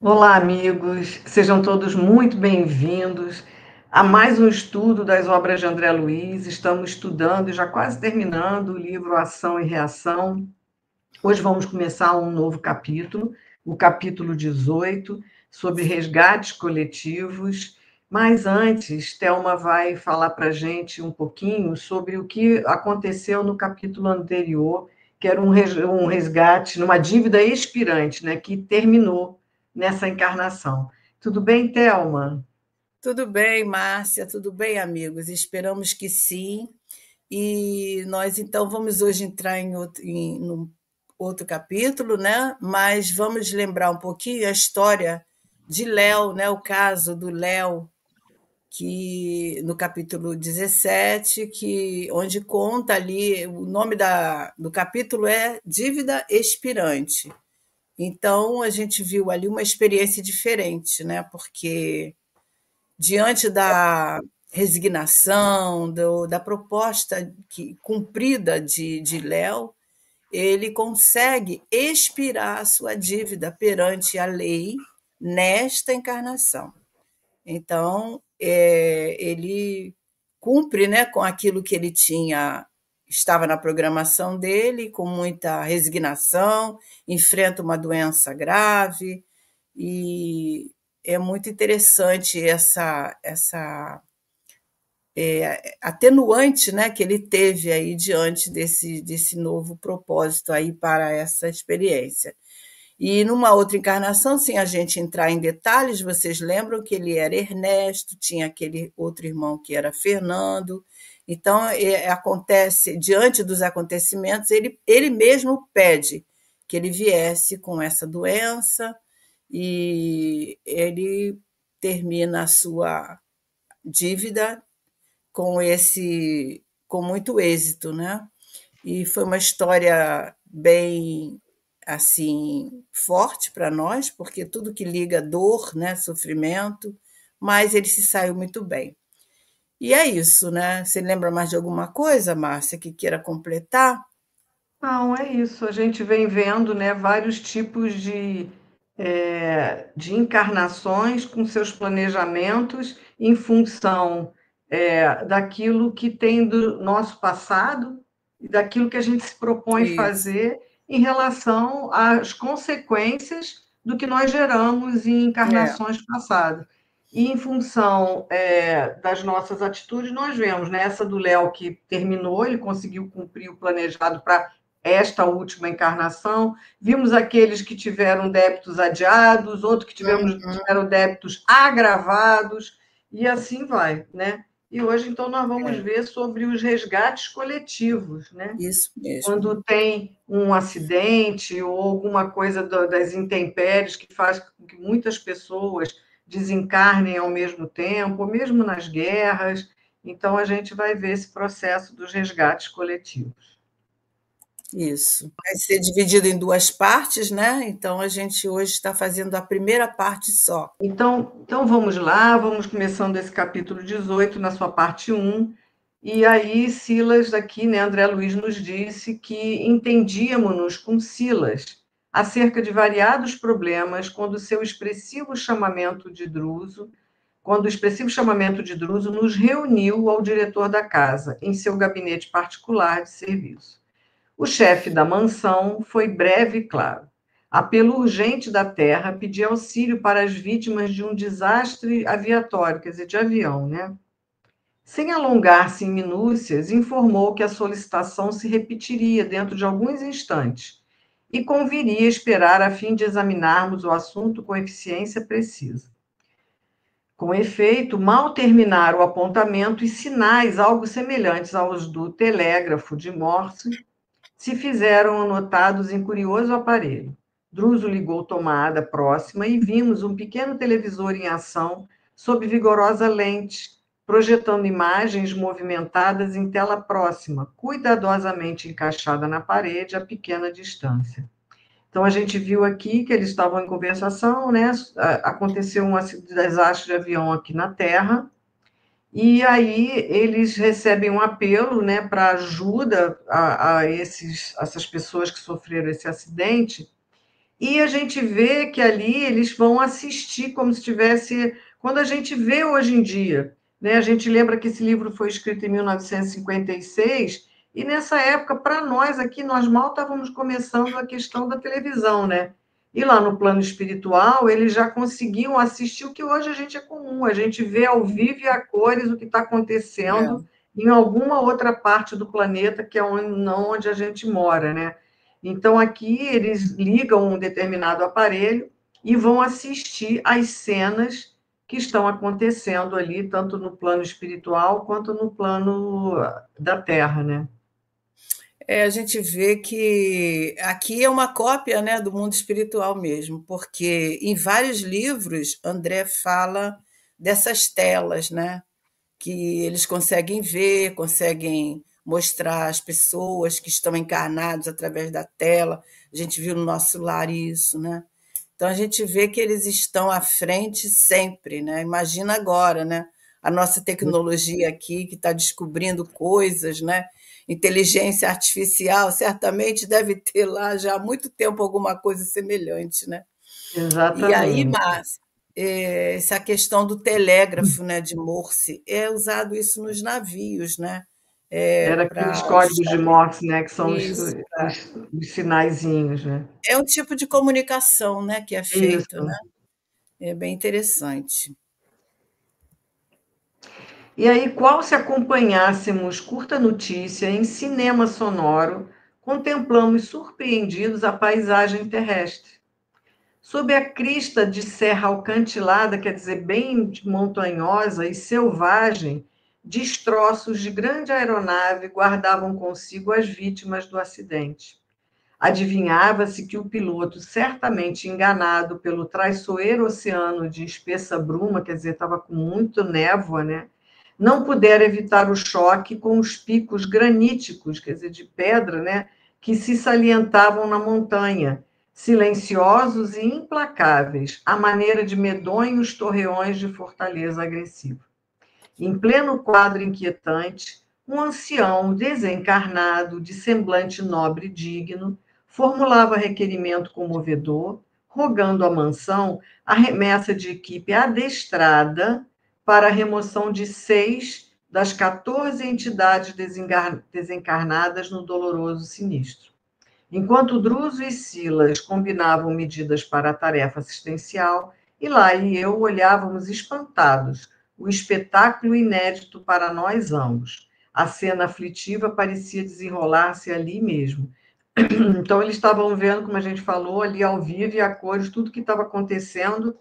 Olá, amigos, sejam todos muito bem-vindos a mais um estudo das obras de André Luiz. Estamos estudando e já quase terminando o livro Ação e Reação. Hoje vamos começar um novo capítulo, o capítulo 18, sobre resgates coletivos. Mas antes, Thelma vai falar para a gente um pouquinho sobre o que aconteceu no capítulo anterior, que era um resgate numa dívida expirante, né, que terminou nessa encarnação. Tudo bem, Thelma? Tudo bem, Márcia, tudo bem, amigos? Esperamos que sim. E nós então vamos hoje entrar num outro capítulo, né? Mas vamos lembrar um pouquinho a história de Léo, né? O caso do Léo, que no capítulo 17, onde conta ali, o nome do capítulo é Dívida Expirante. Então a gente viu ali uma experiência diferente, né? Porque diante da resignação, da proposta cumprida de Léo, ele consegue expirar a sua dívida perante a lei nesta encarnação. Então, ele cumpre, né, com aquilo que ele estava na programação dele, com muita resignação, enfrenta uma doença grave, e é muito interessante essa atenuante, né, que ele teve aí diante desse novo propósito aí para essa experiência. E numa outra encarnação, sem a gente entrar em detalhes, vocês lembram que ele era Ernesto, tinha aquele outro irmão que era Fernando. Então, acontece, diante dos acontecimentos, ele mesmo pede que ele viesse com essa doença, e ele termina a sua dívida com muito êxito, né? E foi uma história bem assim forte para nós, porque tudo que liga dor, né, sofrimento, mas ele se saiu muito bem. E é isso, né? Você lembra mais de alguma coisa, Márcia, que queira completar? Não, é isso. A gente vem vendo, né, vários tipos de encarnações com seus planejamentos em função daquilo que tem do nosso passado e daquilo que a gente se propõe Isso. fazer em relação às consequências do que nós geramos em É, encarnações passadas. E em função das nossas atitudes, nós vemos, né, essa do Léo que terminou, ele conseguiu cumprir o planejado para esta última encarnação. Vimos aqueles que tiveram débitos adiados, outros que tiveram débitos agravados, e assim vai, né? E hoje, então, nós vamos é, ver sobre os resgates coletivos, né? isso mesmo. Quando tem um acidente ou alguma coisa das intempéries que faz com que muitas pessoas desencarnem ao mesmo tempo, ou mesmo nas guerras. Então, a gente vai ver esse processo dos resgates coletivos. Isso. Vai ser dividido em duas partes, né? Então a gente hoje está fazendo a primeira parte só. Então vamos lá, vamos começando esse capítulo 18 na sua parte um. E aí Silas aqui, né, André Luiz nos disse que entendíamos-nos com Silas acerca de variados problemas quando o expressivo chamamento de Druso nos reuniu ao diretor da casa, em seu gabinete particular de serviço. O chefe da mansão foi breve e claro. Apelo urgente da terra pedia auxílio para as vítimas de um desastre aviatório, quer dizer, de avião, né? Sem alongar-se em minúcias, informou que a solicitação se repetiria dentro de alguns instantes e conviria esperar a fim de examinarmos o assunto com eficiência precisa. Com efeito, mal terminar o apontamento e sinais algo semelhantes aos do telégrafo de Morse se fizeram anotados em curioso aparelho. Druso ligou tomada próxima e vimos um pequeno televisor em ação sob vigorosa lente, projetando imagens movimentadas em tela próxima, cuidadosamente encaixada na parede a pequena distância. Então, a gente viu aqui que eles estavam em conversação, né? Aconteceu um desastre de avião aqui na Terra, e aí eles recebem um apelo, né, para ajuda essas pessoas que sofreram esse acidente, e a gente vê que ali eles vão assistir como se tivesse... Quando a gente vê hoje em dia, né, a gente lembra que esse livro foi escrito em 1956, e nessa época, para nós aqui, nós mal estávamos começando a questão da televisão, né? E lá no plano espiritual, eles já conseguiam assistir o que hoje a gente é comum, a gente vê ao vivo e a cores o que está acontecendo em alguma outra parte do planeta, que é onde, não onde a gente mora, né? Então, aqui eles ligam um determinado aparelho e vão assistir às cenas que estão acontecendo ali, tanto no plano espiritual quanto no plano da Terra, né? A gente vê que aqui é uma cópia, né, do mundo espiritual mesmo, porque em vários livros André fala dessas telas, né, que eles conseguem ver, conseguem mostrar as pessoas que estão encarnadas através da tela. A gente viu no nosso lar isso, né? Então a gente vê que eles estão à frente sempre, né? Imagina agora, né? A nossa tecnologia aqui que está descobrindo coisas, né? Inteligência artificial certamente deve ter lá já há muito tempo alguma coisa semelhante, né? E aí, Exatamente. Márcia, essa questão do telégrafo, né, de Morse, é usado isso nos navios, né? Era Para aqueles códigos de Morse, né, que são isso, os sinaizinhos, né? é um tipo de comunicação, né, que é feito, né? Isso. É bem interessante. E aí, qual se acompanhássemos curta notícia em cinema sonoro, contemplamos surpreendidos a paisagem terrestre. Sob a crista de serra alcantilada, quer dizer, bem montanhosa e selvagem, destroços de grande aeronave guardavam consigo as vítimas do acidente. Adivinhava-se que o piloto, certamente enganado pelo traiçoeiro oceano de espessa bruma, quer dizer, estava com muito névoa, né? Não pudera evitar o choque com os picos graníticos, quer dizer, de pedra, né? Que se salientavam na montanha, silenciosos e implacáveis, à maneira de medonhos torreões de fortaleza agressiva. Em pleno quadro inquietante, um ancião desencarnado, de semblante nobre e digno, formulava requerimento comovedor, rogando à mansão a remessa de equipe adestrada para a remoção de 6 das 14 entidades desencarnadas no doloroso sinistro. Enquanto Druso e Silas combinavam medidas para a tarefa assistencial, Hilá e eu olhávamos espantados o espetáculo inédito para nós ambos. A cena aflitiva parecia desenrolar-se ali mesmo. Então, eles estavam vendo, como a gente falou, ali ao vivo e a cores, tudo que estava acontecendo,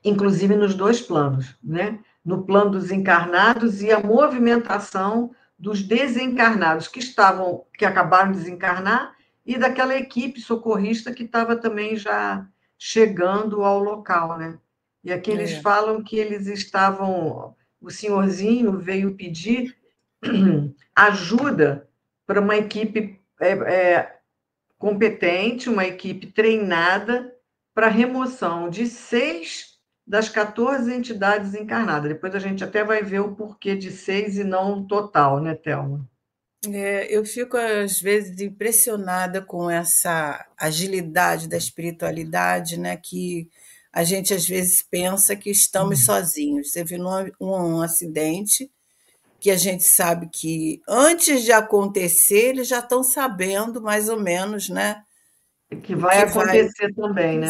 inclusive nos dois planos, né? No plano dos encarnados e a movimentação dos desencarnados que acabaram de desencarnar e daquela equipe socorrista que estava também já chegando ao local, né? E aqui eles É, falam que eles estavam, o senhorzinho veio pedir ajuda para uma equipe competente, uma equipe treinada para remoção de 6 das 14 entidades encarnadas. Depois a gente até vai ver o porquê de 6 e não o total, né, Thelma? eu fico às vezes impressionada com essa agilidade da espiritualidade, né? Que a gente às vezes pensa que estamos sozinhos. Você viu um acidente que a gente sabe que antes de acontecer eles já estão sabendo mais ou menos, né? Que O vai que vai, acontecer também, né?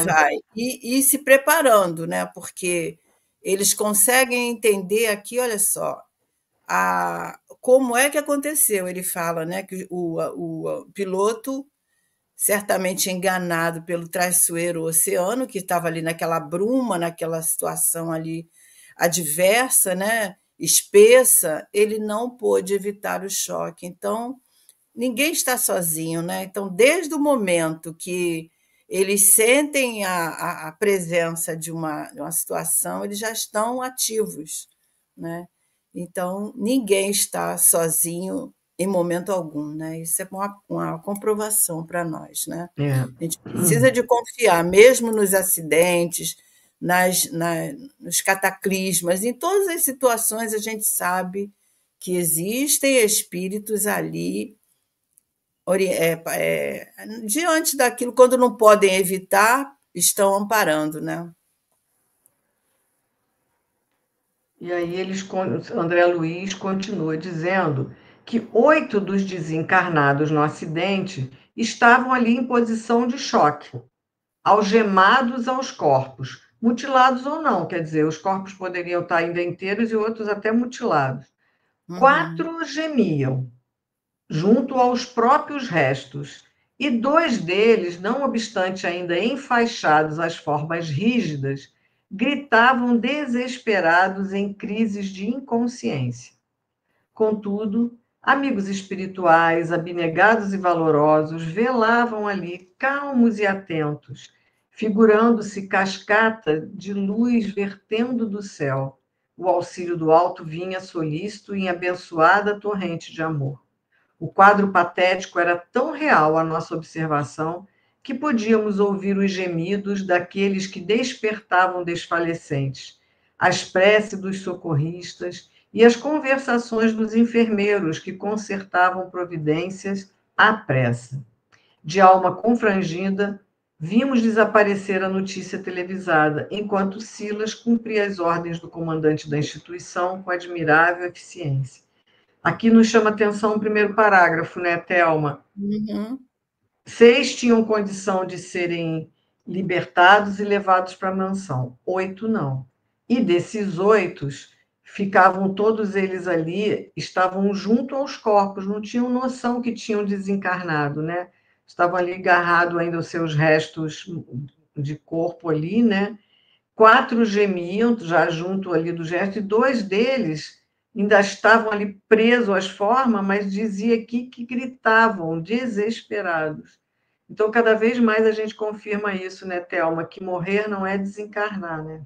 e se preparando, né? Porque eles conseguem entender aqui, olha só, como é que aconteceu. Ele fala, né, que o piloto, certamente enganado pelo traiçoeiro oceano, que estava ali naquela bruma, naquela situação ali adversa, né, espessa, ele não pôde evitar o choque. Então, ninguém está sozinho, né? Então, desde o momento que eles sentem a presença de uma situação, eles já estão ativos, né? Então, ninguém está sozinho em momento algum, né? Isso é uma comprovação para nós, né? É. A gente precisa de confiar, mesmo nos acidentes, nos cataclismas, em todas as situações a gente sabe que existem espíritos ali diante daquilo, quando não podem evitar, estão amparando, né? E aí André Luiz continua dizendo que 8 dos desencarnados no acidente estavam ali em posição de choque, algemados aos corpos, mutilados ou não, quer dizer, os corpos poderiam estar ainda inteiros e outros até mutilados. Uhum. 4 gemiam, junto aos próprios restos, e 2 deles, não obstante ainda enfaixados às formas rígidas, gritavam desesperados em crises de inconsciência. Contudo, amigos espirituais, abnegados e valorosos, velavam ali, calmos e atentos, figurando-se cascata de luz vertendo do céu. O auxílio do alto vinha solícito em abençoada torrente de amor. O quadro patético era tão real à nossa observação que podíamos ouvir os gemidos daqueles que despertavam desfalecentes, as preces dos socorristas e as conversações dos enfermeiros que consertavam providências à pressa. De alma confrangida, vimos desaparecer a notícia televisada, enquanto Silas cumpria as ordens do comandante da instituição com admirável eficiência. Aqui nos chama atenção o primeiro parágrafo, né, Thelma? Uhum. 6 tinham condição de serem libertados e levados para a mansão, 8 não. E desses 8, ficavam todos eles ali, estavam junto aos corpos, não tinham noção que tinham desencarnado, né? Estavam ali agarrados ainda aos seus restos de corpo ali, né? 4 gemiam, já junto ali do gesto, e 2 deles ainda estavam ali presos às formas, mas dizia aqui que gritavam, desesperados. Então, cada vez mais a gente confirma isso, né, Thelma? Que morrer não é desencarnar, né?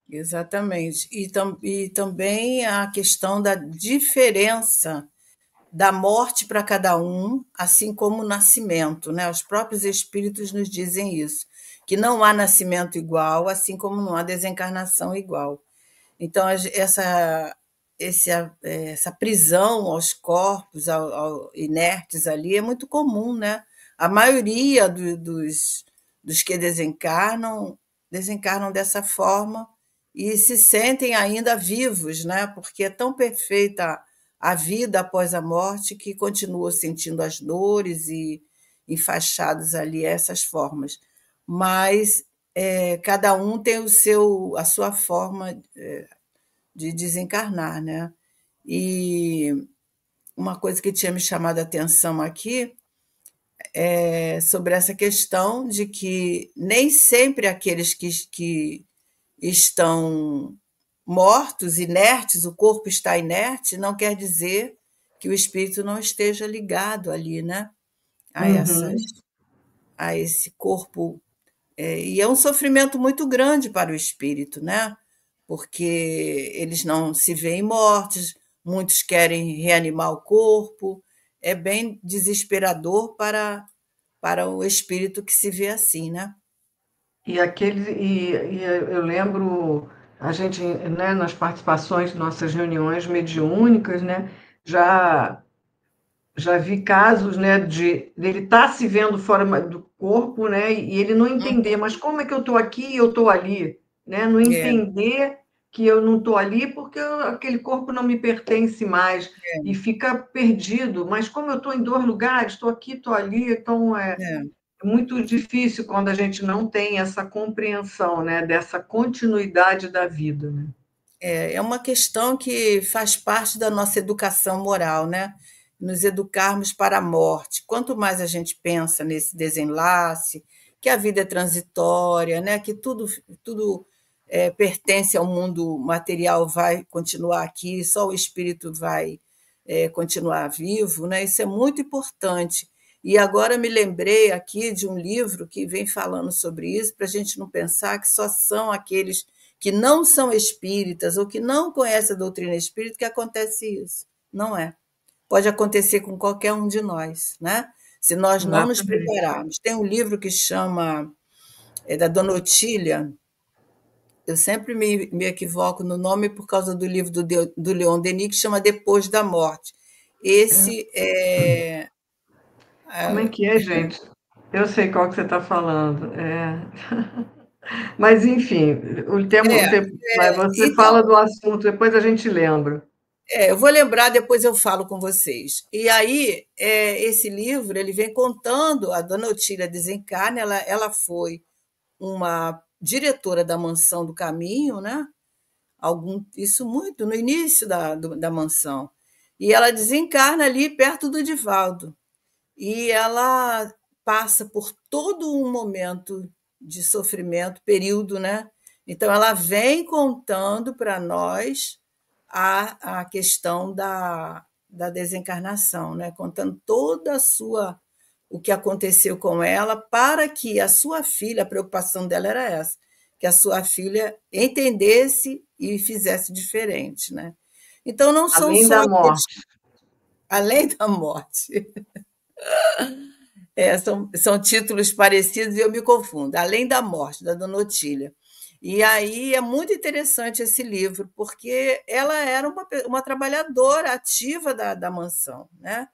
Exatamente. E também a questão da diferença da morte para cada um, assim como o nascimento, né? Os próprios espíritos nos dizem isso, que não há nascimento igual, assim como não há desencarnação igual. Então, essa prisão aos corpos inertes ali é muito comum, né? A maioria dos que desencarnam dessa forma e se sentem ainda vivos, né? Porque é tão perfeita a vida após a morte que continuam sentindo as dores e enfaixados ali a essas formas. Mas cada um tem a sua forma de desencarnar, né? E uma coisa que tinha me chamado a atenção aqui é sobre essa questão de que nem sempre aqueles que estão mortos, inertes, o corpo está inerte, não quer dizer que o espírito não esteja ligado ali, né? A Uhum. a esse corpo. E é um sofrimento muito grande para o espírito, né? Porque eles não se veem mortos, muitos querem reanimar o corpo. É bem desesperador para o espírito que se vê assim, né? E eu lembro a gente, né, nas participações de nossas reuniões mediúnicas, né, já já vi casos, né, de ele estar se vendo fora do corpo, né, e ele não entender, mas como é que eu estou aqui e eu estou ali, né? Não É, entender que eu não estou ali porque aquele corpo não me pertence mais e é, fica perdido. Mas como eu estou em 2 lugares, estou aqui, estou ali, então é. é muito difícil quando a gente não tem essa compreensão, né, dessa continuidade da vida, né? É uma questão que faz parte da nossa educação moral, né? Nos educarmos para a morte. Quanto mais a gente pensa nesse desenlace, que a vida é transitória, né? Que tudo pertence ao mundo material, vai continuar aqui, só o espírito vai continuar vivo, né? Isso é muito importante. E agora me lembrei aqui de um livro que vem falando sobre isso, para a gente não pensar que só são aqueles que não são espíritas ou que não conhecem a doutrina espírita que acontece isso. Não é. Pode acontecer com qualquer um de nós, né? Se nós não nos Exatamente. prepararmos. Tem um livro que chama, da Dona Otília, eu sempre me equivoco no nome por causa do livro do Leon Denis, que chama Depois da Morte. Esse Como é que é, gente? Eu sei qual que você está falando. Mas, enfim, É, mas você então, fala do assunto, depois a gente lembra. eu vou lembrar, depois eu falo com vocês. E aí, esse livro, ele vem contando, a Dona Otília desencarna, ela foi uma diretora da Mansão do Caminho, né? Isso muito no início da mansão. E ela desencarna ali perto do Divaldo. E ela passa por todo um momento de sofrimento, período, né? Então, ela vem contando para nós a questão da desencarnação, né? Contando toda a sua o que aconteceu com ela para que a sua filha, a preocupação dela era essa, que a sua filha entendesse e fizesse diferente, né? Então não são Além só da aqueles morte. além da morte. São títulos parecidos e eu me confundo. Além da morte, da Dona Otília. E aí é muito interessante esse livro, porque ela era uma trabalhadora ativa da mansão, né?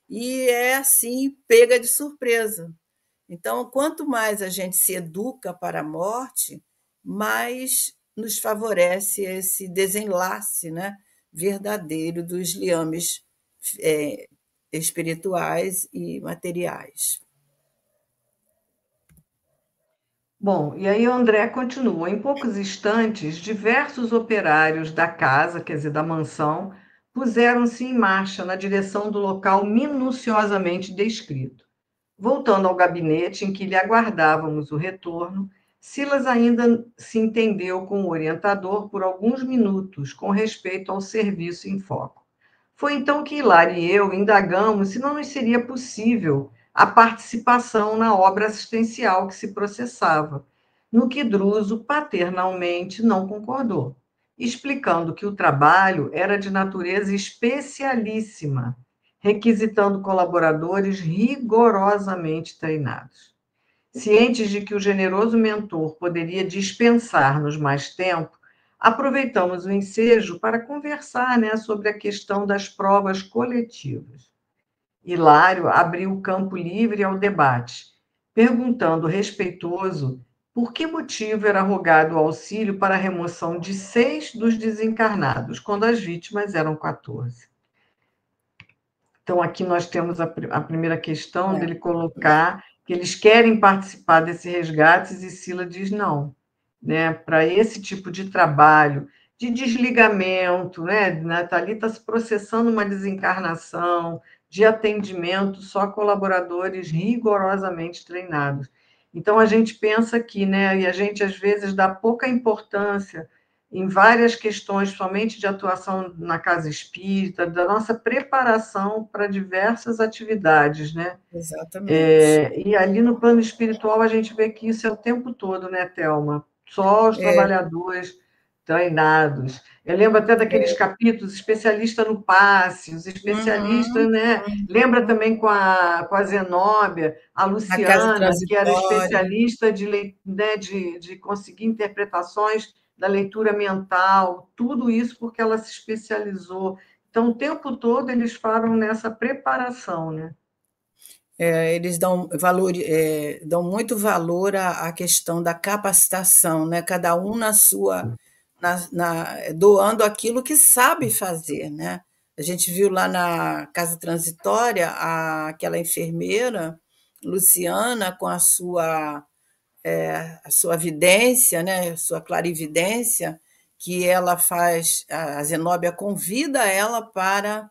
E é assim, pega de surpresa. Então, quanto mais a gente se educa para a morte, mais nos favorece esse desenlace, né, verdadeiro dos liames é, espirituais e materiais. Bom, e aí o André continua. Em poucos instantes, diversos operários da casa, quer dizer, da mansão, puseram-se em marcha na direção do local minuciosamente descrito. Voltando ao gabinete em que lhe aguardávamos o retorno, Silas ainda se entendeu com o orientador por alguns minutos com respeito ao serviço em foco. Foi então que Hilário e eu indagamos se não nos seria possível a participação na obra assistencial que se processava, no que Druso paternalmente não concordou, explicando que o trabalho era de natureza especialíssima, requisitando colaboradores rigorosamente treinados. Cientes de que o generoso mentor poderia dispensar-nos mais tempo, aproveitamos o ensejo para conversar, né, sobre a questão das provas coletivas. Hilário abriu o campo livre ao debate, perguntando respeitoso por que motivo era rogado o auxílio para a remoção de 6 dos desencarnados, quando as vítimas eram 14. Então, aqui nós temos a primeira questão É, dele colocar que eles querem participar desse resgate e Sila diz não, né? Para esse tipo de trabalho, de desligamento, né? Ali está se processando uma desencarnação, de atendimento, só colaboradores rigorosamente treinados. Então, a gente pensa aqui, né? E a gente, às vezes, dá pouca importância em várias questões, somente de atuação na casa espírita, da nossa preparação para diversas atividades, né? exatamente. E ali no plano espiritual a gente vê que isso é o tempo todo, né, Thelma? Só os É, trabalhadores treinados. Eu lembro até daqueles capítulos, especialista no passe, os especialistas, uhum, né? Lembra uhum. também com a Zenóbia, a Na casa Luciana, que era transitória. especialista de conseguir interpretações da leitura mental, tudo isso porque ela se especializou. Então, o tempo todo eles falam nessa preparação, né? Eles dão muito valor à questão da capacitação, né? Cada um na sua, doando aquilo que sabe fazer, né? A gente viu lá na casa transitória aquela enfermeira, Luciana, com a sua vidência, né? A sua clarividência, que ela faz, a Zenóbia convida ela para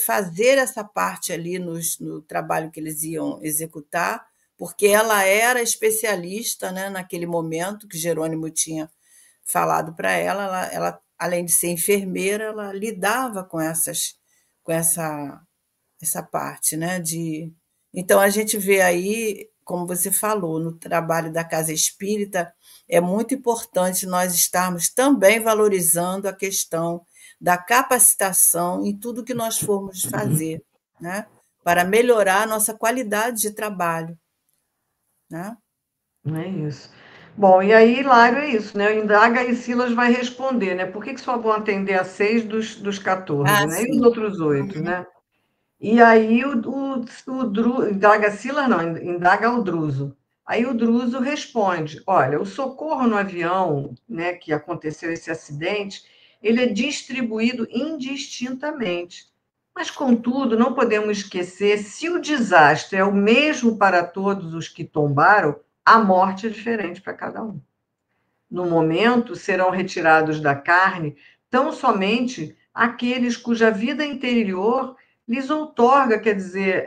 fazer essa parte ali no trabalho que eles iam executar, porque ela era especialista, né, naquele momento que Jerônimo tinha falado para ela, além de ser enfermeira, ela lidava com essa parte, né, de então a gente vê aí, como você falou, no trabalho da casa espírita, é muito importante nós estarmos também valorizando a questão da capacitação em tudo que nós formos fazer, né, para melhorar a nossa qualidade de trabalho, né? Não é isso. Bom, e aí, Hilário, é isso, né? Indaga e Silas vai responder, né? Por que só vão atender a 6 dos 14, Ah, né? E os sim. outros 8, né? E aí indaga Silas, não, indaga o Druso. Aí o Druso responde: olha, o socorro no avião, né, que aconteceu esse acidente, ele é distribuído indistintamente. Mas, contudo, não podemos esquecer, se o desastre é o mesmo para todos os que tombaram, a morte é diferente para cada um. No momento, serão retirados da carne tão somente aqueles cuja vida interior lhes outorga, quer dizer,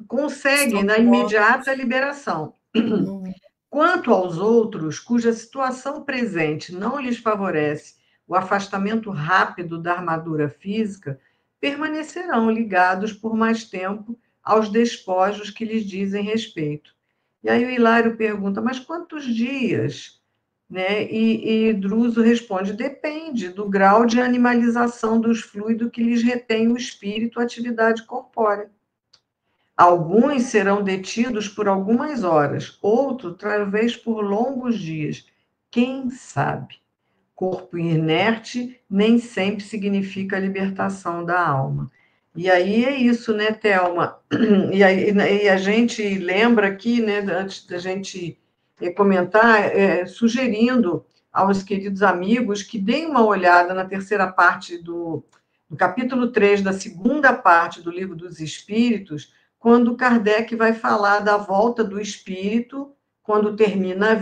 conseguem São na mortos. imediata liberação. Uhum. Quanto aos outros, cuja situação presente não lhes favorece o afastamento rápido da armadura física, permanecerão ligados por mais tempo aos despojos que lhes dizem respeito. E aí o Hilário pergunta: mas quantos dias? Né? E Druso responde: depende do grau de animalização dos fluidos que lhes retém o espírito, a atividade corpórea. Alguns serão detidos por algumas horas, outros, talvez, por longos dias. Quem sabe? Corpo inerte nem sempre significa a libertação da alma. E aí é isso, né, Thelma? E a gente lembra aqui, né, antes da gente comentar, sugerindo aos queridos amigos que deem uma olhada na terceira parte do capítulo 3 da segunda parte do Livro dos Espíritos, quando Kardec vai falar da volta do espírito, quando termina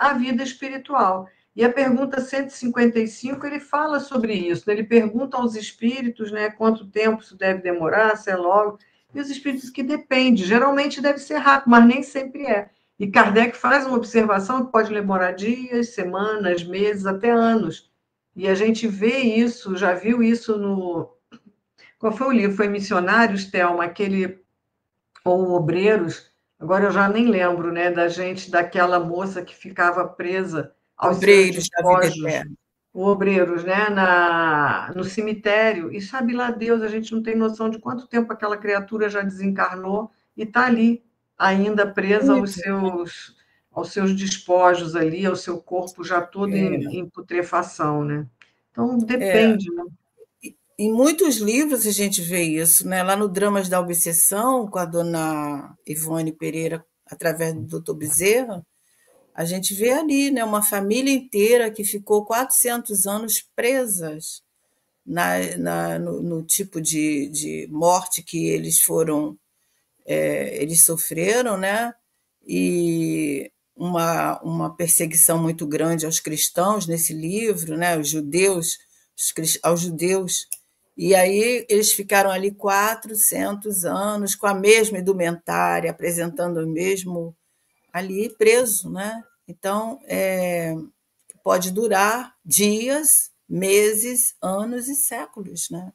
a vida espiritual. E a pergunta 155, ele fala sobre isso, né? Ele pergunta aos espíritos, né, quanto tempo isso deve demorar, se é logo, e os espíritos que depende, geralmente deve ser rápido, mas nem sempre é. E Kardec faz uma observação que pode demorar dias, semanas, meses, até anos. E a gente vê isso, já viu isso no... Qual foi o livro? Foi Missionários, Thelma, aquele... ou Obreiros, agora eu já nem lembro, né, da gente, daquela moça que ficava presa aos seus Obreiros da vida despojos, eterna. obreiros, né, no cemitério, e sabe lá Deus, a gente não tem noção de quanto tempo aquela criatura já desencarnou e está ali, ainda presa Muito. aos seus despojos ali, ao seu corpo já todo É, em putrefação, né? Então, é. depende, né? Em muitos livros a gente vê isso, né? Lá no Dramas da Obsessão, com a dona Ivone Pereira, através do doutor Bezerra, a gente vê ali, né, uma família inteira que ficou 400 anos presas no tipo de morte que eles foram, eles sofreram, né? E uma perseguição muito grande aos cristãos nesse livro, né? Os judeus, aos judeus. E aí eles ficaram ali 400 anos com a mesma indumentária, apresentando o mesmo ali preso, né? Então, pode durar dias, meses, anos e séculos, né?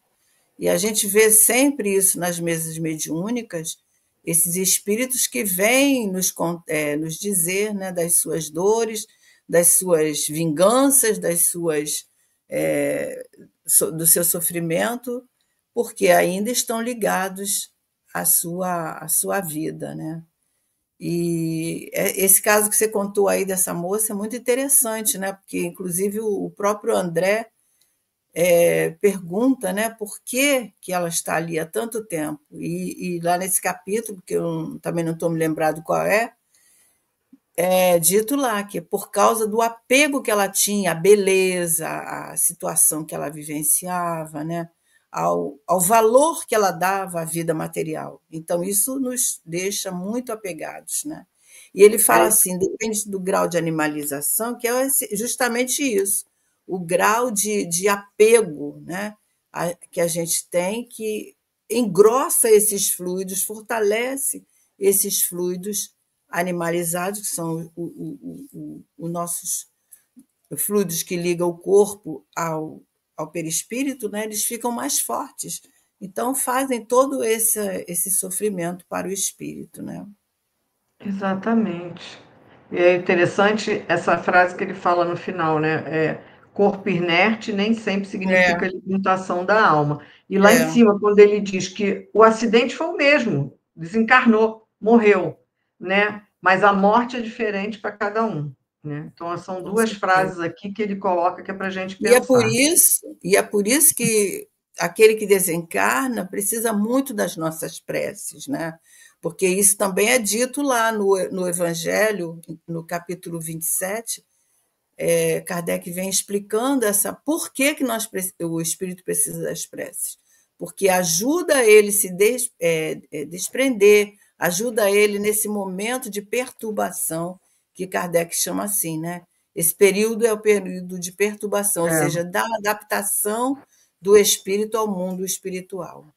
E a gente vê sempre isso nas mesas mediúnicas, esses espíritos que vêm nos dizer, né, das suas dores, das suas vinganças, do seu sofrimento, porque ainda estão ligados à sua vida, né? E esse caso que você contou aí dessa moça é muito interessante, né? Porque, inclusive, o próprio André pergunta, né, por que ela está ali há tanto tempo. E lá nesse capítulo, que eu também não estou me lembrado qual é dito lá que é por causa do apego que ela tinha à beleza, à situação que ela vivenciava, né, ao valor que ela dava à vida material. Então, isso nos deixa muito apegados, né? E ele fala É, assim, depende do grau de animalização, que é justamente isso, o grau de apego, né, que a gente tem, que engrossa esses fluidos, fortalece esses fluidos animalizados, que são os nossos fluidos que ligam o corpo ao perispírito, né, eles ficam mais fortes. Então, fazem todo esse sofrimento para o espírito. Né? exatamente. E é interessante essa frase que ele fala no final, né? Corpo inerte nem sempre significa É, limitação da alma. E lá em é, cima, quando ele diz que o acidente foi o mesmo, desencarnou, morreu, né? Mas a morte é diferente para cada um, né? Então, são com duas certeza. frases aqui que ele coloca que é para a gente E é por pensar. isso, e é por isso que aquele que desencarna precisa muito das nossas preces, né? Porque isso também é dito lá no Evangelho, no capítulo 27, Kardec vem explicando por que o espírito precisa das preces. Porque ajuda ele se desprender, ajuda ele nesse momento de perturbação, que Kardec chama assim, né? Esse período é o período de perturbação, ou seja, da adaptação do espírito ao mundo espiritual.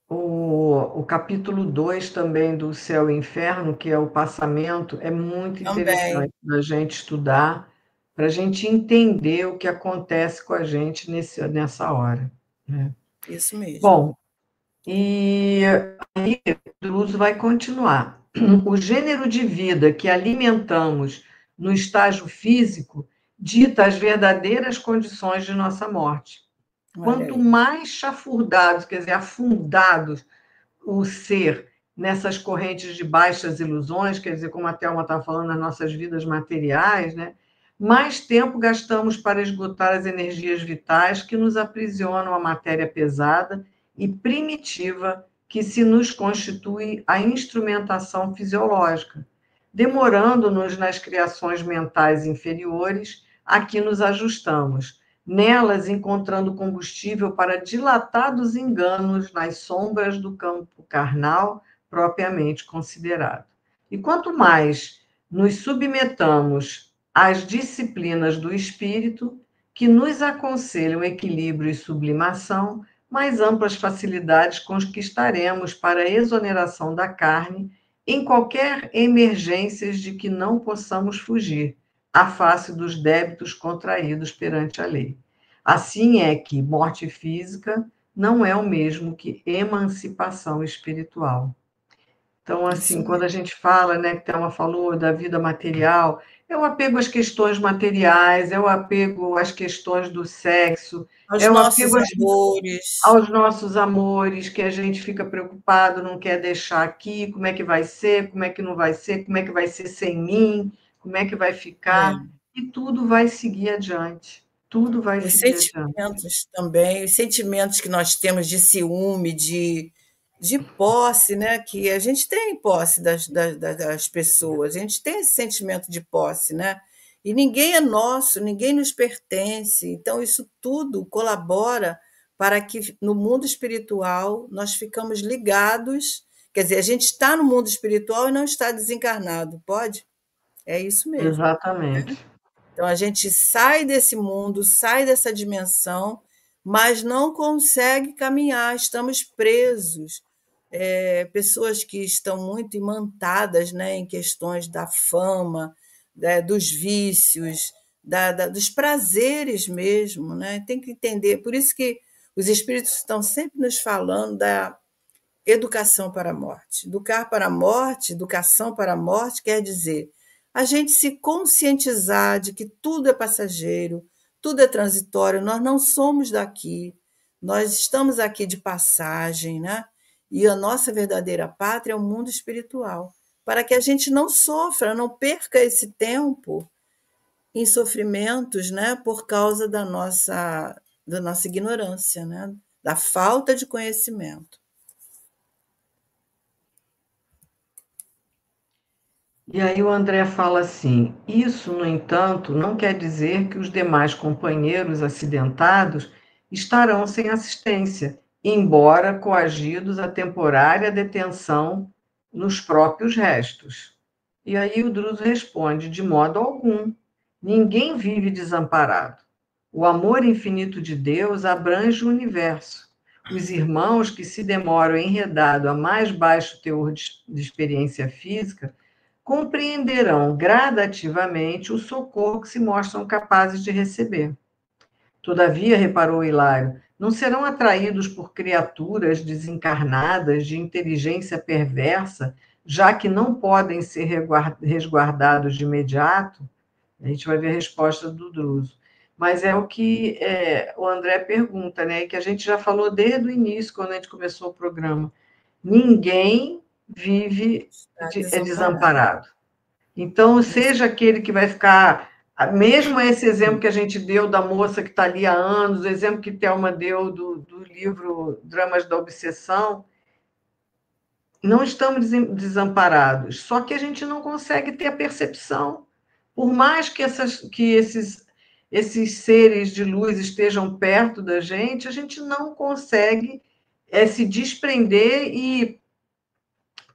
O capítulo 2 também do Céu e Inferno, que é o passamento, é muito interessante da gente estudar, para a gente entender o que acontece com a gente nessa hora. Né? Isso mesmo. Bom, e aí o Druso vai continuar. O gênero de vida que alimentamos no estágio físico dita as verdadeiras condições de nossa morte. Quanto mais chafurdados, quer dizer, afundados o ser nessas correntes de baixas ilusões, quer dizer, como a Thelma está falando, nas nossas vidas materiais, né? Mais tempo gastamos para esgotar as energias vitais que nos aprisionam a matéria pesada e primitiva que se nos constitui a instrumentação fisiológica, demorando-nos nas criações mentais inferiores a que nos ajustamos, nelas encontrando combustível para dilatados enganos nas sombras do campo carnal propriamente considerado. E quanto mais nos submetamos às disciplinas do espírito, que nos aconselham equilíbrio e sublimação, mais amplas facilidades conquistaremos para a exoneração da carne em qualquer emergências de que não possamos fugir, à face dos débitos contraídos perante a lei. Assim é que morte física não é o mesmo que emancipação espiritual. Então, assim, quando a gente fala, né, que Thelma falou da vida material, é o apego às questões materiais, é o apego às questões do sexo, é o apego aos nossos amores, que a gente fica preocupado, não quer deixar aqui, como é que vai ser, como é que não vai ser, como é que vai ser sem mim, como é que vai ficar, e tudo vai seguir adiante. Tudo vai seguir adiante. Sentimentos também, os sentimentos que nós temos de ciúme, de posse, né? Que a gente tem posse das pessoas, a gente tem esse sentimento de posse, né? E ninguém é nosso, ninguém nos pertence. Então, isso tudo colabora para que no mundo espiritual nós ficamos ligados. Quer dizer, a gente está no mundo espiritual e não está desencarnado, pode? É isso mesmo. Exatamente. Então, a gente sai desse mundo, sai dessa dimensão, mas não consegue caminhar, estamos presos. Pessoas que estão muito imantadas, né, em questões da fama, dos vícios, dos prazeres mesmo. Né? Tem que entender. Por isso que os espíritos estão sempre nos falando da educação para a morte. Educar para a morte, educação para a morte, quer dizer a gente se conscientizar de que tudo é passageiro, tudo é transitório, nós não somos daqui, nós estamos aqui de passagem, né? E a nossa verdadeira pátria é o mundo espiritual, para que a gente não sofra, não perca esse tempo em sofrimentos, né? Por causa da nossa ignorância, né? Da falta de conhecimento. E aí o André fala assim: isso, no entanto, não quer dizer que os demais companheiros acidentados estarão sem assistência, embora coagidos a temporária detenção nos próprios restos. E aí o Druso responde: de modo algum, ninguém vive desamparado. O amor infinito de Deus abrange o universo. Os irmãos que se demoram enredados a mais baixo teor de experiência física compreenderão gradativamente o socorro que se mostram capazes de receber. Todavia, reparou Hilário, não serão atraídos por criaturas desencarnadas de inteligência perversa, já que não podem ser resguardados de imediato? A gente vai ver a resposta do Druso. Mas é o que o André pergunta, né? Que a gente já falou desde o início, quando a gente começou o programa. Ninguém vive desamparado. Então, seja aquele que vai ficar Mesmo esse exemplo que a gente deu da moça que está ali há anos, o exemplo que Thelma deu do livro Dramas da Obsessão, não estamos desamparados, só que a gente não consegue ter a percepção. Por mais que esses seres de luz estejam perto da gente, a gente não consegue se desprender e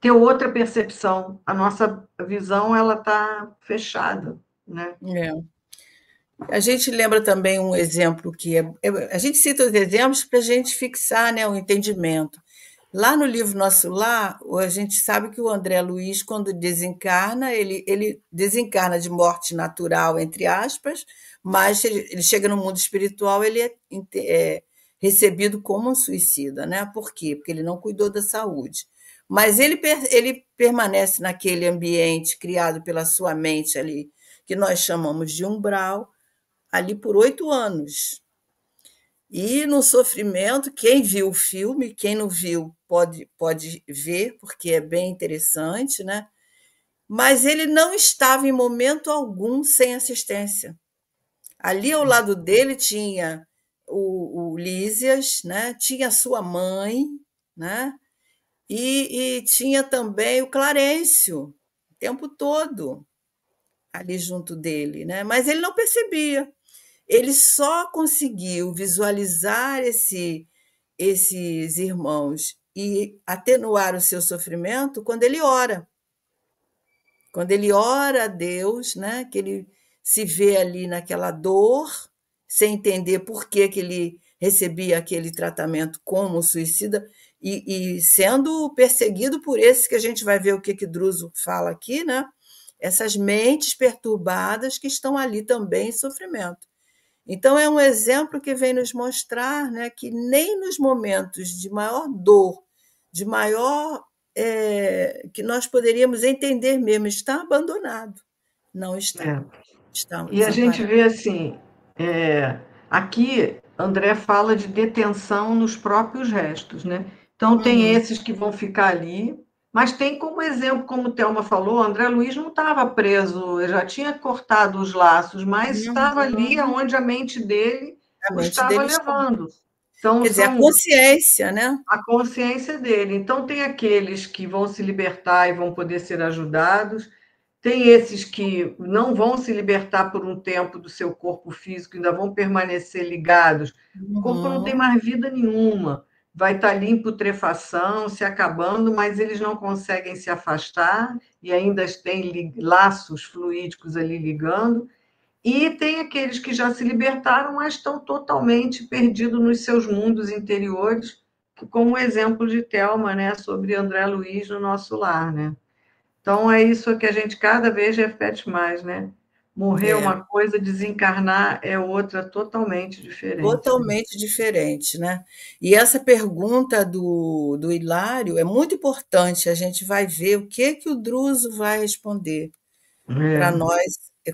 ter outra percepção. A nossa visão ela está fechada, né? É. A gente lembra também um exemplo a gente cita os exemplos para a gente fixar, né, o entendimento. Lá no livro Nosso Lar, a gente sabe que o André Luiz, quando desencarna, ele desencarna de morte natural, entre aspas, mas ele chega no mundo espiritual, ele é recebido como um suicida, né? Por quê? Porque ele não cuidou da saúde. Mas ele permanece naquele ambiente criado pela sua mente ali, que nós chamamos de umbral, ali por 8 anos. E no sofrimento, quem viu o filme, quem não viu, pode ver, porque é bem interessante, né? Mas ele não estava em momento algum sem assistência. Ali ao lado dele tinha o Lísias, né? Tinha a sua mãe, né? E tinha também o Clarencio, o tempo todo ali junto dele, né? Mas ele não percebia. Ele só conseguiu visualizar esses irmãos e atenuar o seu sofrimento quando ele ora. Quando ele ora a Deus, né, que ele se vê ali naquela dor, sem entender por que ele recebia aquele tratamento como suicida, e sendo perseguido por esse que a gente vai ver o que Druso fala aqui, né? Essas mentes perturbadas que estão ali também em sofrimento. Então, é um exemplo que vem nos mostrar, né, que nem nos momentos de maior dor, de maior. Que nós poderíamos entender mesmo, está abandonado. Não está. É. Está E a gente desamparado. vê assim, aqui André fala de detenção nos próprios restos, né? Então tem Uhum, esses que vão ficar ali, mas tem como exemplo, como o Thelma falou, André Luiz não estava preso, já tinha cortado os laços, mas estava ali uhum. onde a mente dele A o mente estava dele está. levando. Então Quer dizer, a são consciência, né? a consciência dele. Então tem aqueles que vão se libertar e vão poder ser ajudados, tem esses que não vão se libertar por um tempo do seu corpo físico, ainda vão permanecer ligados. O corpo não tem Uhum. mais vida nenhuma, vai estar ali em putrefação, se acabando, mas eles não conseguem se afastar e ainda têm laços fluídicos ali ligando. E tem aqueles que já se libertaram, mas estão totalmente perdidos nos seus mundos interiores, como o exemplo de Thelma, né, sobre André Luiz no Nosso Lar, né? Então, é isso que a gente cada vez repete mais, né? Morrer é É, uma coisa, desencarnar é outra totalmente diferente. Né? totalmente diferente, né? E essa pergunta do Hilário é muito importante. A gente vai ver o que o Druso vai responder para É. nós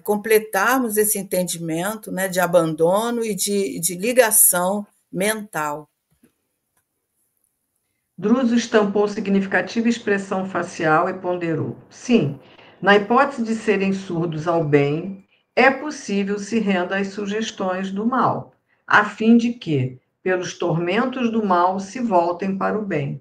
completarmos esse entendimento, né, de abandono e de ligação mental. Druso estampou significativa expressão facial e ponderou: sim, na hipótese de serem surdos ao bem, é possível se renda às sugestões do mal, a fim de que, pelos tormentos do mal, se voltem para o bem.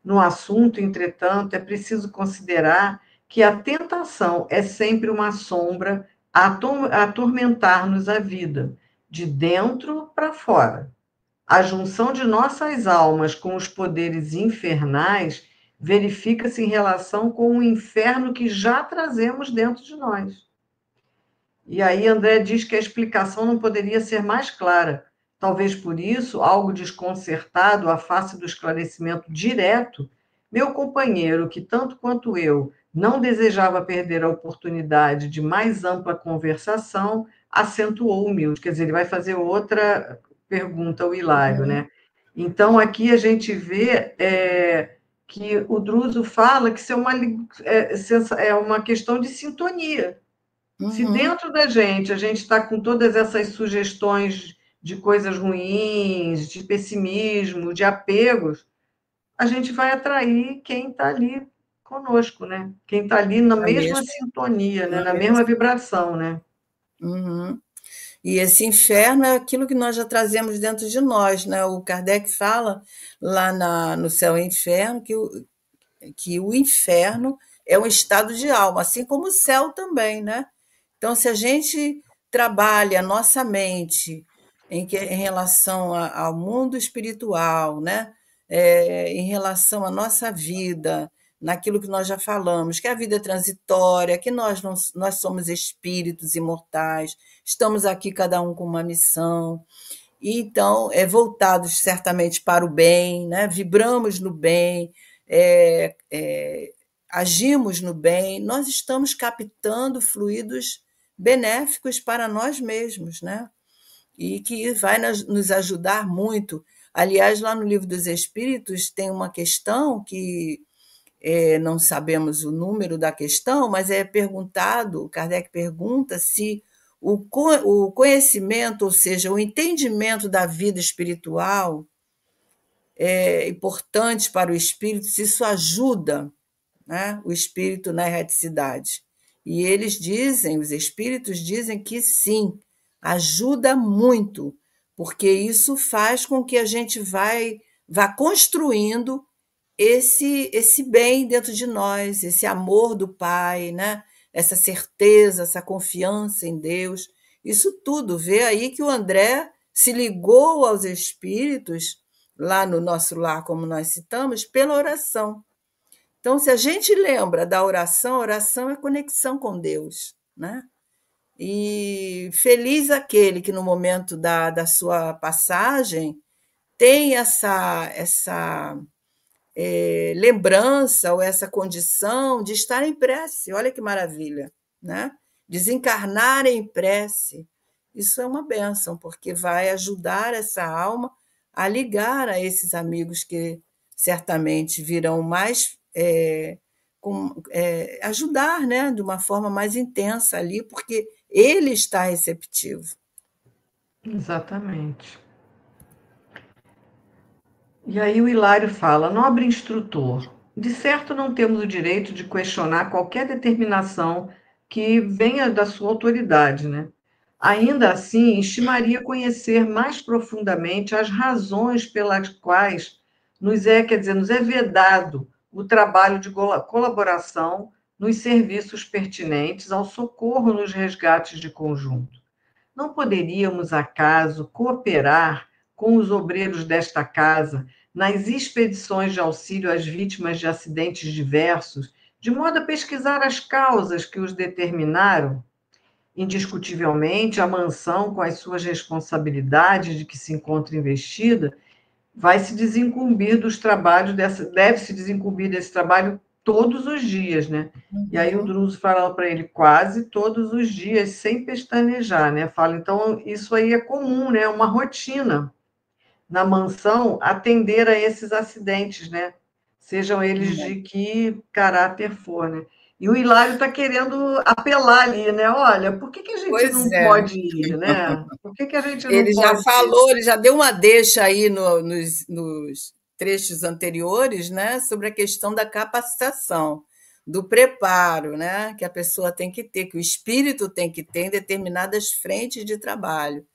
No assunto, entretanto, é preciso considerar que a tentação é sempre uma sombra a atormentar-nos a vida, de dentro para fora. A junção de nossas almas com os poderes infernais verifica-se em relação com o inferno que já trazemos dentro de nós. E aí André diz que a explicação não poderia ser mais clara. Talvez por isso, algo desconcertado à face do esclarecimento direto, meu companheiro, que tanto quanto eu não desejava perder a oportunidade de mais ampla conversação, acentuou humilde. Quer dizer, ele vai fazer outra pergunta ao Hilário, Uhum, né? Então, aqui a gente vê que o Druso fala que isso é uma questão de sintonia. Se uhum. dentro da gente a gente está com todas essas sugestões de coisas ruins, de pessimismo, de apegos, a gente vai atrair quem está ali conosco, né? Quem está ali na Na mesma mesma, sintonia, né? na Na mesma mesma. vibração, né? Uhum. E esse inferno é aquilo que nós já trazemos dentro de nós, né? O Kardec fala lá no Céu e Inferno que o inferno é um estado de alma, assim como o céu também, né? Então, se a gente trabalha a nossa mente em relação ao mundo espiritual, né? Em relação à nossa vida, naquilo que nós já falamos, que a vida é transitória, que nós, não, nós somos espíritos imortais, estamos aqui cada um com uma missão, e então, voltados certamente para o bem, né? Vibramos no bem, é, é, agimos no bem, nós estamos captando fluidos benéficos para nós mesmos, né? E que vai nos ajudar muito. Aliás, lá no Livro dos Espíritos tem uma questão que não sabemos o número da questão, mas é perguntado, Kardec pergunta se o conhecimento, ou seja, o entendimento da vida espiritual é importante para o espírito, se isso ajuda, né, o espírito na erraticidade. E eles dizem, os espíritos dizem que sim, ajuda muito, porque isso faz com que a gente vá construindo esse bem dentro de nós, esse amor do Pai, né? Essa certeza, essa confiança em Deus. Isso tudo, vê aí que o André se ligou aos espíritos, lá no nosso lar, como nós citamos, pela oração. Então, se a gente lembra da oração, a oração é conexão com Deus, né? E feliz aquele que no momento da sua passagem tem essa lembrança ou essa condição de estar em prece. Olha que maravilha, né? Desencarnar em prece. Isso é uma bênção, porque vai ajudar essa alma a ligar a esses amigos que certamente virão mais ajudar, né, de uma forma mais intensa ali, porque ele está receptivo. Exatamente. E aí o Hilário fala: nobre instrutor, de certo não temos o direito de questionar qualquer determinação que venha da sua autoridade, né? Ainda assim, estimaria conhecer mais profundamente as razões pelas quais nos é vedado o trabalho de colaboração nos serviços pertinentes ao socorro nos resgates de conjunto. Não poderíamos, acaso, cooperar com os obreiros desta casa nas expedições de auxílio às vítimas de acidentes diversos, de modo a pesquisar as causas que os determinaram? Indiscutivelmente, a mansão, com as suas responsabilidades de que se encontra investida, vai se desincumbir dos trabalhos deve se desincumbir desse trabalho todos os dias, né? E aí o Druso fala para ele quase todos os dias, sem pestanejar, né? Fala, então isso aí é comum, né? Uma rotina na mansão atender a esses acidentes, né? Sejam eles de que caráter for, né? E o Hilário está querendo apelar ali, né? Olha, por que a gente Pois não é. pode ir, né? Por que a gente não Ele já pode ir? falou, ele já deu uma deixa aí nos trechos anteriores, né, sobre a questão da capacitação, do preparo, né, que a pessoa tem que ter, que o espírito tem que ter em determinadas frentes de trabalho.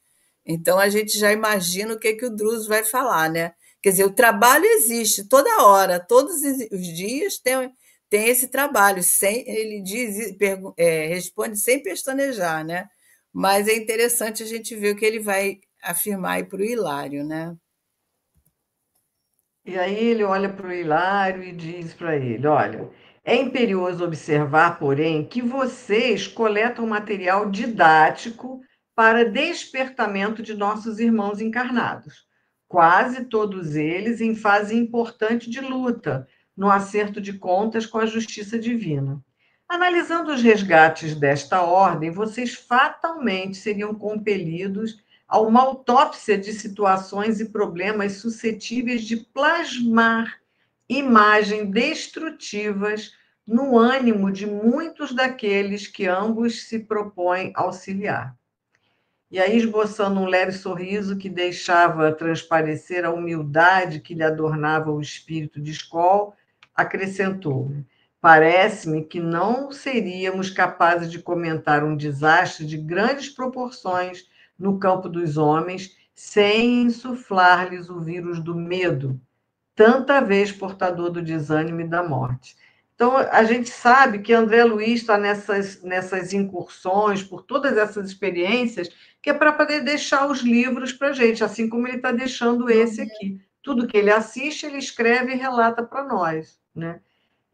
Então a gente já imagina o que o Druso vai falar, né? Quer dizer, o trabalho existe toda hora, todos os dias tem esse trabalho, sem, ele diz, responde sem pestanejar, né? Mas é interessante a gente ver o que ele vai afirmar aí para o Hilário, né? E aí ele olha para o Hilário e diz para ele: olha, é imperioso observar, porém, que vocês coletam material didático para despertamento de nossos irmãos encarnados, quase todos eles em fase importante de luta, no acerto de contas com a justiça divina. Analisando os resgates desta ordem, vocês fatalmente seriam compelidos a uma autópsia de situações e problemas suscetíveis de plasmar imagens destrutivas no ânimo de muitos daqueles que ambos se propõem auxiliar. E aí, esboçando um leve sorriso que deixava transparecer a humildade que lhe adornava o espírito de escola, acrescentou: Parece-me que não seríamos capazes de comentar um desastre de grandes proporções no campo dos homens sem insuflar-lhes o vírus do medo, tanta vez portador do desânimo e da morte. Então, a gente sabe que André Luiz está nessas incursões, por todas essas experiências, que é para poder deixar os livros para a gente, assim como ele está deixando esse aqui. Tudo que ele assiste, ele escreve e relata para nós, né?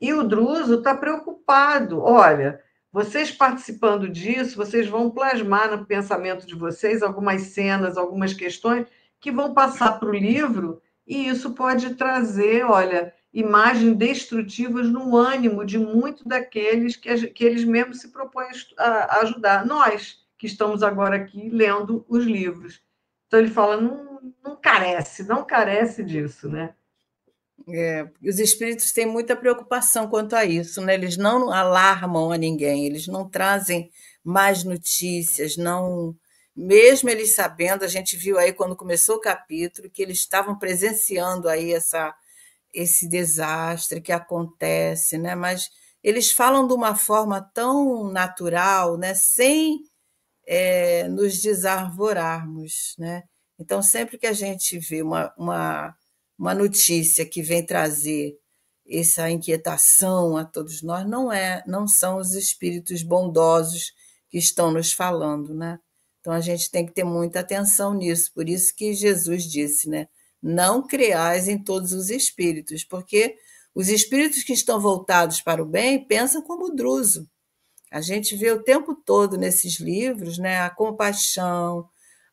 E o Druso está preocupado. Olha, vocês participando disso, vocês vão plasmar no pensamento de vocês algumas cenas, algumas questões que vão passar para o livro, e isso pode trazer, olha, imagens destrutivas no ânimo de muitos daqueles que eles mesmos se propõem a ajudar. Nós, que estamos agora aqui lendo os livros. Então, ele fala, não carece disso, né? Os espíritos têm muita preocupação quanto a isso, né? Eles não alarmam a ninguém, eles não trazem mais notícias, não. Mesmo eles sabendo, a gente viu aí quando começou o capítulo que eles estavam presenciando aí esse desastre que acontece, né? Mas eles falam de uma forma tão natural, né? Sem nos desarvorarmos, né? Então, sempre que a gente vê uma notícia que vem trazer essa inquietação a todos nós, não são os espíritos bondosos que estão nos falando, né? Então a gente tem que ter muita atenção nisso. Por isso que Jesus disse, né? Não creais em todos os espíritos, porque os espíritos que estão voltados para o bem pensam como o Druso. A gente vê o tempo todo nesses livros, né, a compaixão,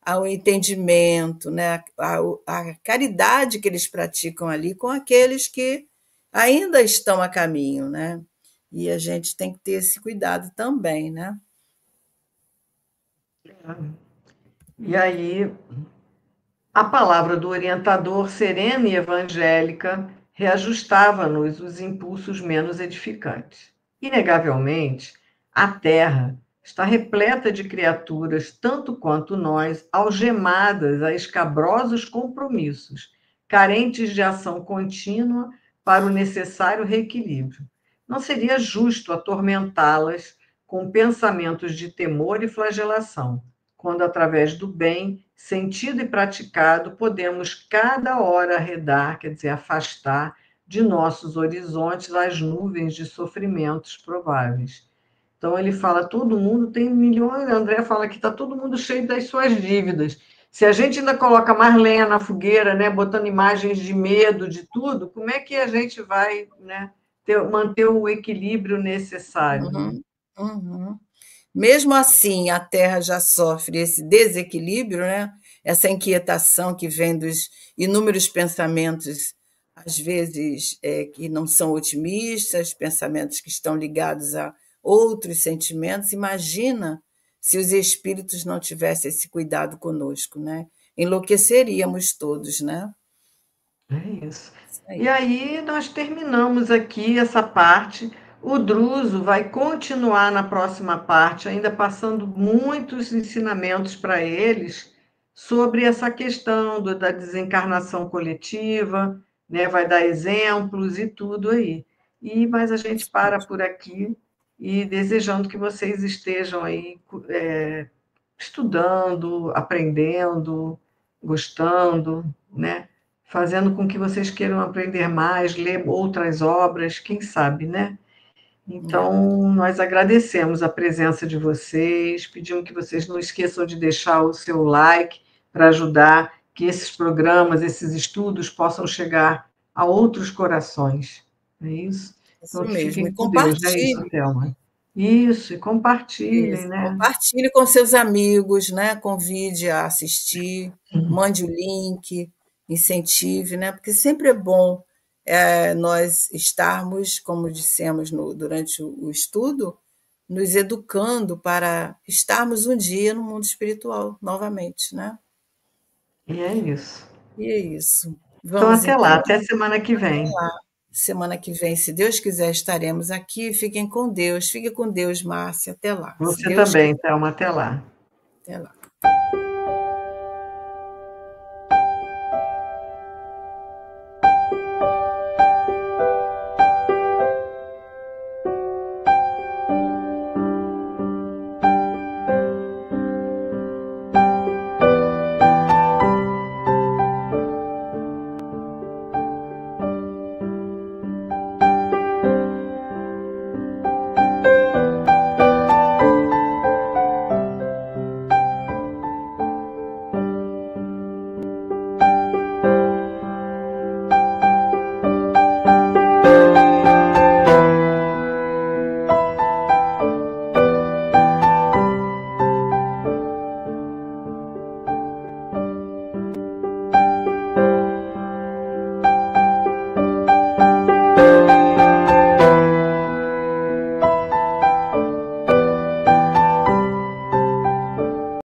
o entendimento, né, a caridade que eles praticam ali com aqueles que ainda estão a caminho, né? E a gente tem que ter esse cuidado também, né? E aí, a palavra do orientador serena e evangélica reajustava-nos os impulsos menos edificantes. Inegavelmente, a Terra está repleta de criaturas, tanto quanto nós, algemadas a escabrosos compromissos, carentes de ação contínua para o necessário reequilíbrio. Não seria justo atormentá-las com pensamentos de temor e flagelação, quando, através do bem, sentido e praticado, podemos cada hora arredar, quer dizer, afastar de nossos horizontes as nuvens de sofrimentos prováveis. Então, ele fala, todo mundo tem milhões, André fala que está todo mundo cheio das suas dívidas. Se a gente ainda coloca mais lenha na fogueira, né, botando imagens de medo, de tudo, como é que a gente vai, né, manter o equilíbrio necessário? Né? Uhum, uhum. Mesmo assim, a Terra já sofre esse desequilíbrio, né? Essa inquietação que vem dos inúmeros pensamentos, às vezes que não são otimistas, pensamentos que estão ligados a outros sentimentos. Imagina se os espíritos não tivessem esse cuidado conosco, né? Enlouqueceríamos todos, né? É isso. Isso E aí. aí nós terminamos aqui essa parte. O Druso vai continuar na próxima parte, ainda passando muitos ensinamentos para eles sobre essa questão da desencarnação coletiva, né? Vai dar exemplos e tudo aí. Mas a gente para por aqui e desejando que vocês estejam aí estudando, aprendendo, gostando, né? Fazendo com que vocês queiram aprender mais, ler outras obras, quem sabe, né? É. Então, nós agradecemos a presença de vocês, pedimos que vocês não esqueçam de deixar o seu like para ajudar que esses programas, esses estudos possam chegar a outros corações. Não é isso? Isso Então, que mesmo. fiquem E com Deus, não é isso, compartilhe. Thelma? Isso, e compartilhem, Isso. né? Compartilhe com seus amigos, né? Convide a assistir, mande o link, incentive, né? Porque sempre é bom nós estarmos, como dissemos durante o estudo, nos educando para estarmos um dia no mundo espiritual novamente, né? E é isso. E é isso. Então, Vamos até lá, então, até semana que vem. semana que vem, se Deus quiser, estaremos aqui. Fiquem com Deus. Fique com Deus, Márcia. Até lá. Se Você Deus também, quiser. Thelma, até lá. Até lá.